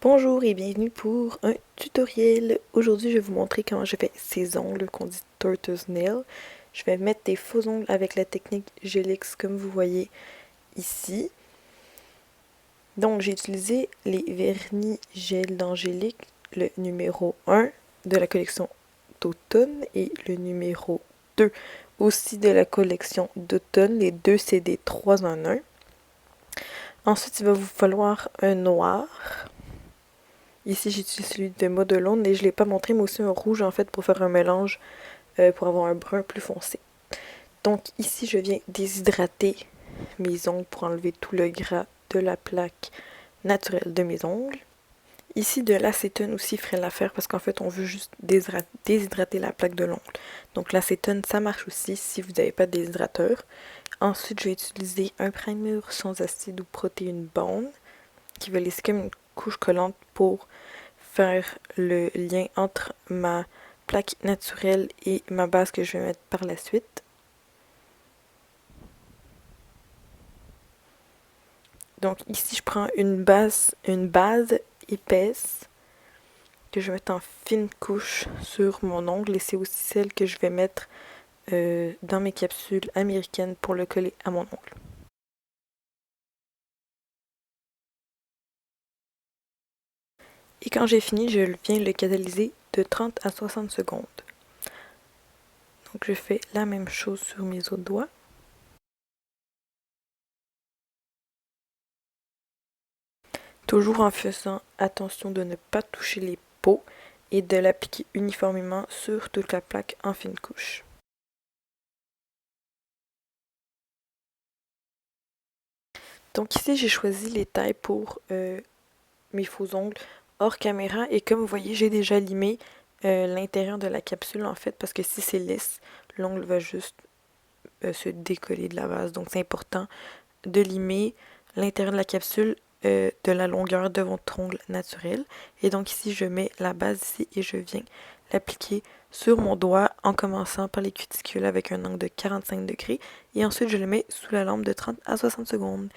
Bonjour et bienvenue pour un tutoriel. Aujourd'hui, je vais vous montrer comment je fais ces ongles qu'on dit Tortoise Nail. Je vais mettre des faux ongles avec la technique Gelix comme vous voyez ici. Donc, j'ai utilisé les vernis gel d'Angélique, le numéro 1 de la collection d'automne et le numéro 2 aussi de la collection d'automne. Les deux, c'est des 3 en 1. Ensuite, il va vous falloir un noir. Ici, j'utilise celui de Modelone et je ne l'ai pas montré, mais aussi un rouge en fait pour faire un mélange pour avoir un brun plus foncé. Donc ici, je viens déshydrater mes ongles pour enlever tout le gras de la plaque naturelle de mes ongles. Ici, de l'acétone aussi ferait l'affaire parce qu'en fait, on veut juste déshydrater la plaque de l'ongle. Donc l'acétone, ça marche aussi si vous n'avez pas de déshydrateur. Ensuite, je vais utiliser un primer sans acide ou protéine bond qui va laisser comme une couche collante pour faire le lien entre ma plaque naturelle et ma base que je vais mettre par la suite. Donc ici, je prends une base épaisse que je vais mettre en fine couche sur mon ongle et c'est aussi celle que je vais mettre dans mes capsules américaines pour le coller à mon ongle. Et quand j'ai fini, je viens le catalyser de 30 à 60 secondes. Donc je fais la même chose sur mes autres doigts. Toujours en faisant attention de ne pas toucher les peaux et de l'appliquer uniformément sur toute la plaque en fine couche. Donc ici, j'ai choisi les tailles pour mes faux ongles hors caméra et comme vous voyez, j'ai déjà limé l'intérieur de la capsule en fait parce que si c'est lisse, l'ongle va juste se décoller de la base. Donc c'est important de limer l'intérieur de la capsule de la longueur de votre ongle naturel. Et donc ici, je mets la base ici et je viens l'appliquer sur mon doigt en commençant par les cuticules avec un angle de 45 degrés. Et ensuite, je le mets sous la lampe de 30 à 60 secondes.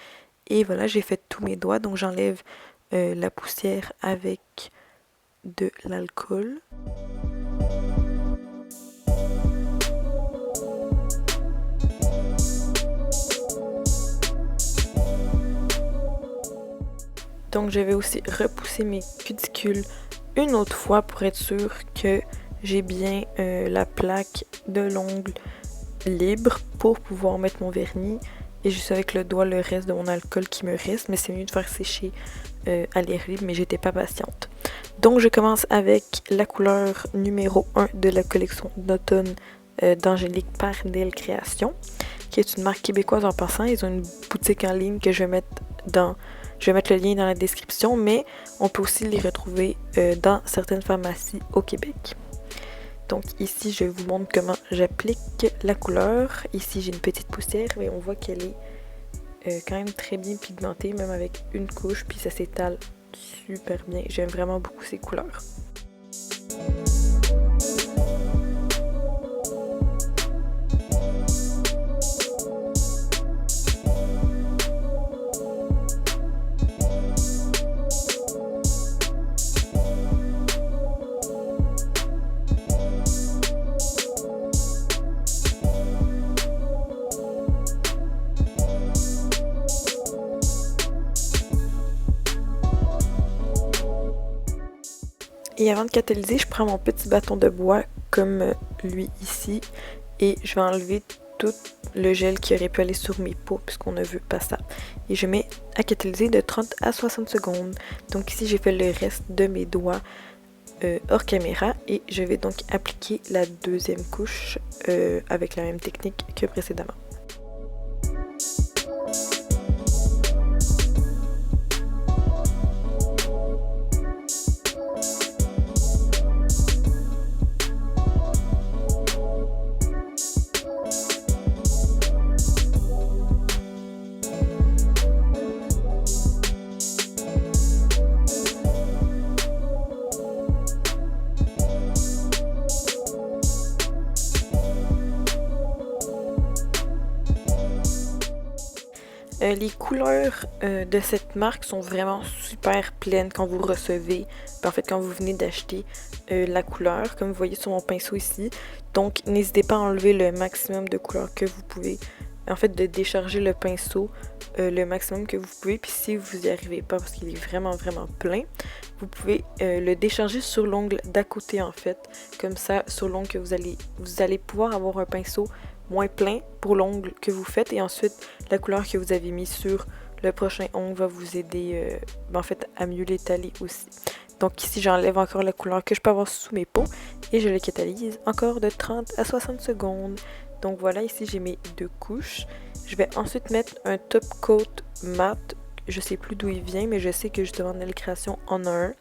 Et voilà, j'ai fait tous mes doigts. Donc j'enlève la poussière avec de l'alcool. Donc je vais aussi repousser mes cuticules une autre fois pour être sûr que j'ai bien la plaque de l'ongle libre pour pouvoir mettre mon vernis. Et juste avec le doigt le reste de mon alcool qui me reste, mais c'est mieux de faire sécher à l'air libre, mais j'étais pas patiente. Donc je commence avec la couleur numéro 1 de la collection d'automne d'Angélique par Del Création, qui est une marque québécoise en passant. Ils ont une boutique en ligne que je vais mettre le lien dans la description, mais on peut aussi les retrouver dans certaines pharmacies au Québec. Donc ici, je vous montre comment j'applique la couleur. Ici, j'ai une petite poussière, mais on voit qu'elle est quand même très bien pigmentée, même avec une couche, puis ça s'étale super bien. J'aime vraiment beaucoup ces couleurs. Et avant de catalyser, je prends mon petit bâton de bois comme lui ici et je vais enlever tout le gel qui aurait pu aller sur mes peaux puisqu'on ne veut pas ça. Et je mets à catalyser de 30 à 60 secondes. Donc ici, j'ai fait le reste de mes doigts hors caméra et je vais donc appliquer la deuxième couche avec la même technique que précédemment. Les couleurs de cette marque sont vraiment super pleines quand vous recevez, en fait quand vous venez d'acheter la couleur, comme vous voyez sur mon pinceau ici. Donc n'hésitez pas à enlever le maximum de couleurs que vous pouvez, en fait de décharger le pinceau le maximum que vous pouvez. Puis si vous n'y arrivez pas parce qu'il est vraiment plein, vous pouvez le décharger sur l'ongle d'à côté en fait. Comme ça, sur l'ongle que vous allez pouvoir avoir un pinceau moins plein pour l'ongle que vous faites, et ensuite la couleur que vous avez mis sur le prochain ongle va vous aider en fait à mieux l'étaler aussi. Donc ici j'enlève encore la couleur que je peux avoir sous mes peaux et je le catalyse encore de 30 à 60 secondes. Donc voilà, ici j'ai mes 2 couches. Je vais ensuite mettre un top coat mat. Je sais plus d'où il vient, mais je sais que justement Nail Création en a un.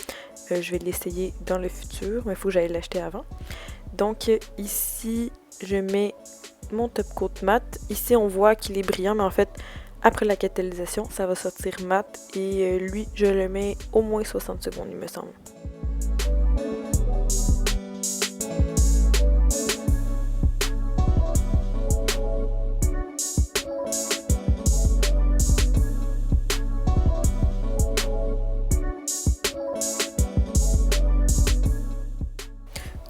Je vais l'essayer dans le futur, mais il faut que j'aille l'acheter avant. Donc ici je mets mon top coat mat. Ici on voit qu'il est brillant, mais en fait après la catalysation ça va sortir mat, et lui je le mets au moins 60 secondes il me semble.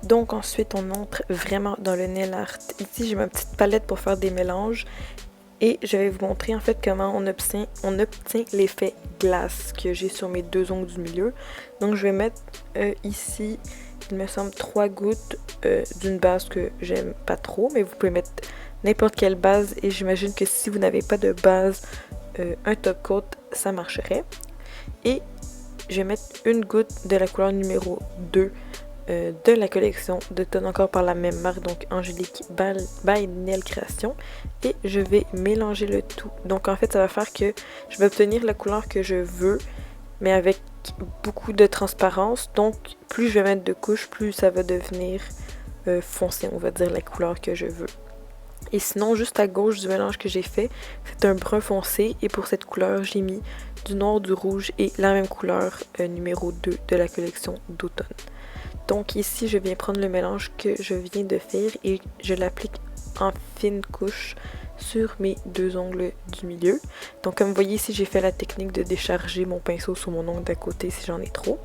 Donc ensuite on entre vraiment dans le nail art. Ici j'ai ma petite palette pour faire des mélanges et je vais vous montrer en fait comment on obtient l'effet glace que j'ai sur mes 2 ongles du milieu. Donc je vais mettre ici, il me semble 3 gouttes d'une base que j'aime pas trop, mais vous pouvez mettre n'importe quelle base, et j'imagine que si vous n'avez pas de base, un top coat ça marcherait. Et je vais mettre une goutte de la couleur numéro 2 de la collection d'automne, encore par la même marque, donc Angélique by Nail Création, et je vais mélanger le tout. Donc en fait ça va faire que je vais obtenir la couleur que je veux, mais avec beaucoup de transparence. Donc plus je vais mettre de couches, plus ça va devenir foncé, on va dire, la couleur que je veux. Et sinon, juste à gauche du mélange que j'ai fait, c'est un brun foncé, et pour cette couleur j'ai mis du noir, du rouge et la même couleur numéro 2 de la collection d'automne. Donc ici je viens prendre le mélange que je viens de faire et je l'applique en fine couche sur mes 2 ongles du milieu. Donc comme vous voyez ici, j'ai fait la technique de décharger mon pinceau sur mon ongle d'à côté si j'en ai trop.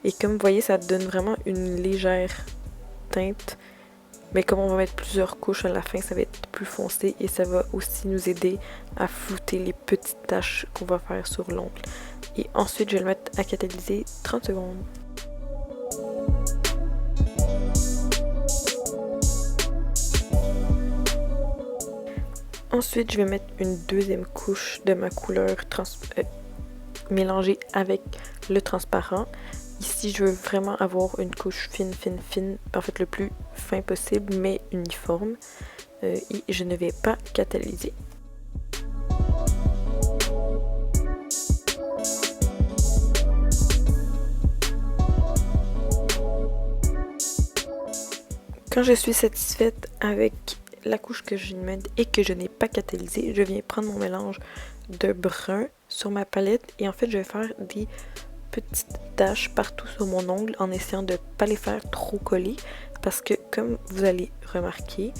Et comme vous voyez, ça donne vraiment une légère teinte. Mais comme on va mettre plusieurs couches à la fin, ça va être plus foncé, et ça va aussi nous aider à flouter les petites taches qu'on va faire sur l'ongle. Et ensuite je vais le mettre à catalyser 30 secondes. Ensuite, je vais mettre une deuxième couche de ma couleur mélangée avec le transparent. Ici, je veux vraiment avoir une couche fine, en fait le plus fin possible, mais uniforme. Et je ne vais pas catalyser. Quand je suis satisfaite avec la couche que je mets et que je n'ai pas catalysé, je viens prendre mon mélange de brun sur ma palette, et en fait je vais faire des petites taches partout sur mon ongle en essayant de ne pas les faire trop coller, parce que comme vous allez remarquer,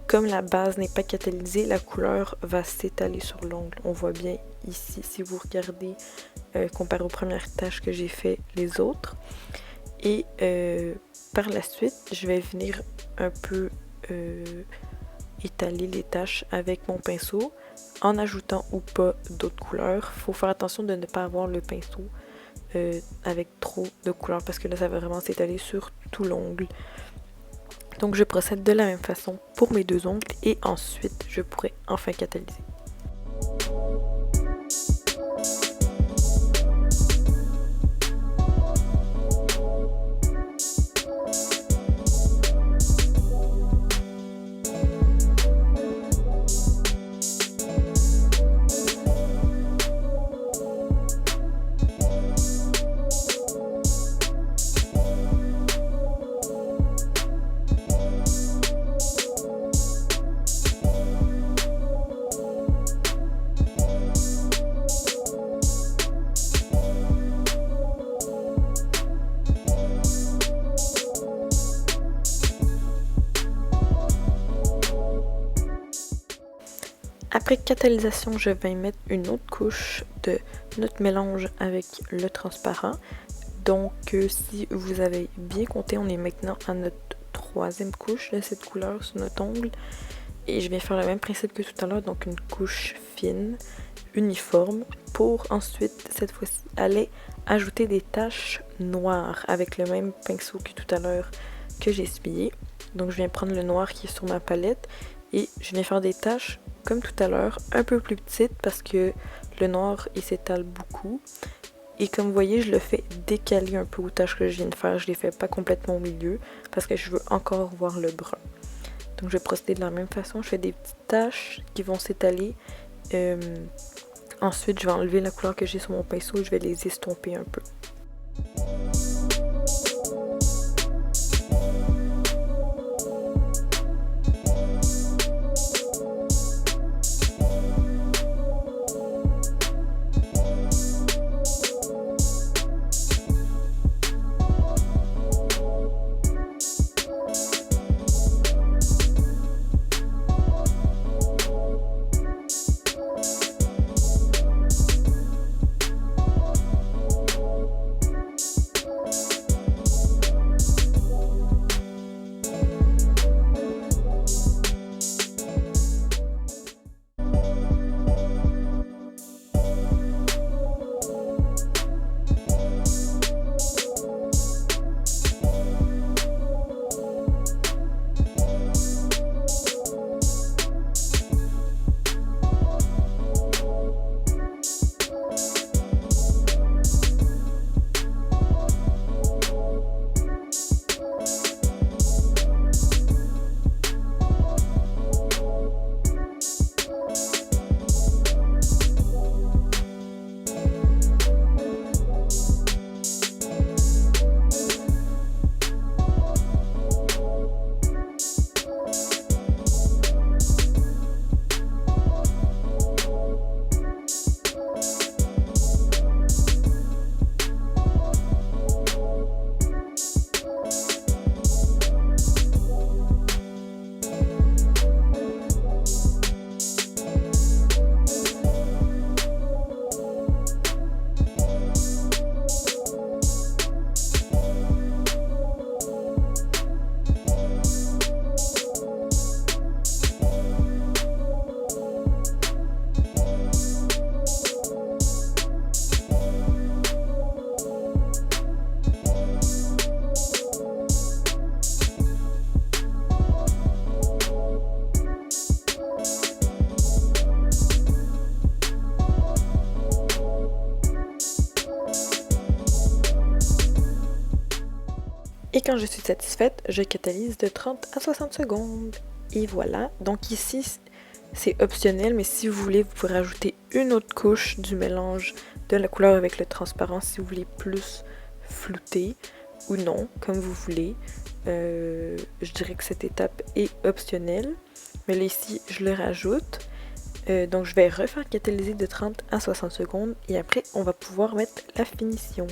comme la base n'est pas catalysée, la couleur va s'étaler sur l'ongle. On voit bien ici si vous regardez comparé aux premières taches que j'ai fait les autres. Et par la suite, je vais venir un peu étaler les taches avec mon pinceau en ajoutant ou pas d'autres couleurs. Faut faire attention de ne pas avoir le pinceau avec trop de couleurs, parce que là ça va vraiment s'étaler sur tout l'ongle. Donc je procède de la même façon pour mes 2 ongles, et ensuite je pourrai enfin catalyser. Après catalysation, je vais mettre une autre couche de notre mélange avec le transparent. Donc, si vous avez bien compté, on est maintenant à notre troisième couche de cette couleur sur notre ongle. Et je vais faire le même principe que tout à l'heure, donc une couche fine, uniforme, pour ensuite, cette fois-ci, aller ajouter des taches noires avec le même pinceau que tout à l'heure que j'ai essuyé. Donc, je viens prendre le noir qui est sur ma palette et je viens faire des taches comme tout à l'heure, un peu plus petites parce que le noir, il s'étale beaucoup. Et comme vous voyez, je le fais décaler un peu aux taches que je viens de faire. Je les fais pas complètement au milieu parce que je veux encore voir le brun. Donc je vais procéder de la même façon. Je fais des petites taches qui vont s'étaler. Ensuite, je vais enlever la couleur que j'ai sur mon pinceau et je vais les estomper un peu. Et quand je suis satisfaite, je catalyse de 30 à 60 secondes. Et voilà, donc ici, c'est optionnel, mais si vous voulez, vous pouvez rajouter une autre couche du mélange de la couleur avec le transparent si vous voulez plus flouter ou non, comme vous voulez. Je dirais que cette étape est optionnelle, mais là ici, je le rajoute. Donc je vais refaire catalyser de 30 à 60 secondes et après, on va pouvoir mettre la finition.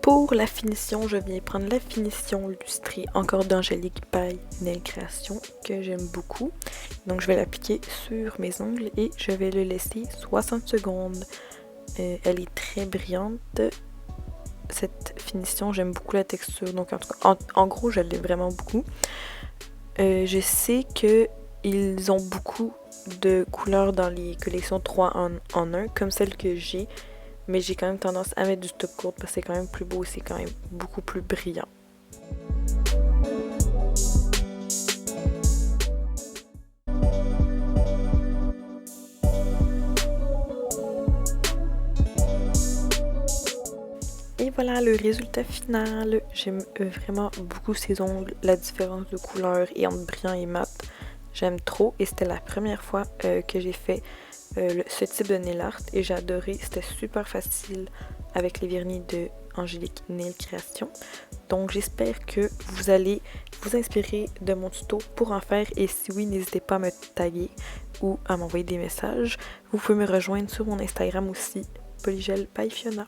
Pour la finition, je viens prendre la finition lustrée encore d'Angélique by Nail Création que j'aime beaucoup. Donc je vais l'appliquer sur mes ongles et je vais le laisser 60 secondes. Elle est très brillante. Cette finition, j'aime beaucoup la texture. Donc en gros, je l'aime vraiment beaucoup. Je sais qu'ils ont beaucoup de couleurs dans les collections 3 en 1 comme celle que j'ai. Mais j'ai quand même tendance à mettre du stop coat parce que c'est quand même plus beau et c'est quand même beaucoup plus brillant. Et voilà le résultat final. J'aime vraiment beaucoup ces ongles, la différence de couleur et entre brillant et mat. J'aime trop et c'était la première fois que j'ai fait ce type de nail art et j'ai adoré. C'était super facile avec les vernis de Angélique Nail Création. Donc j'espère que vous allez vous inspirer de mon tuto pour en faire et si oui, n'hésitez pas à me taguer ou à m'envoyer des messages. Vous pouvez me rejoindre sur mon Instagram aussi, Polygel by Fiona.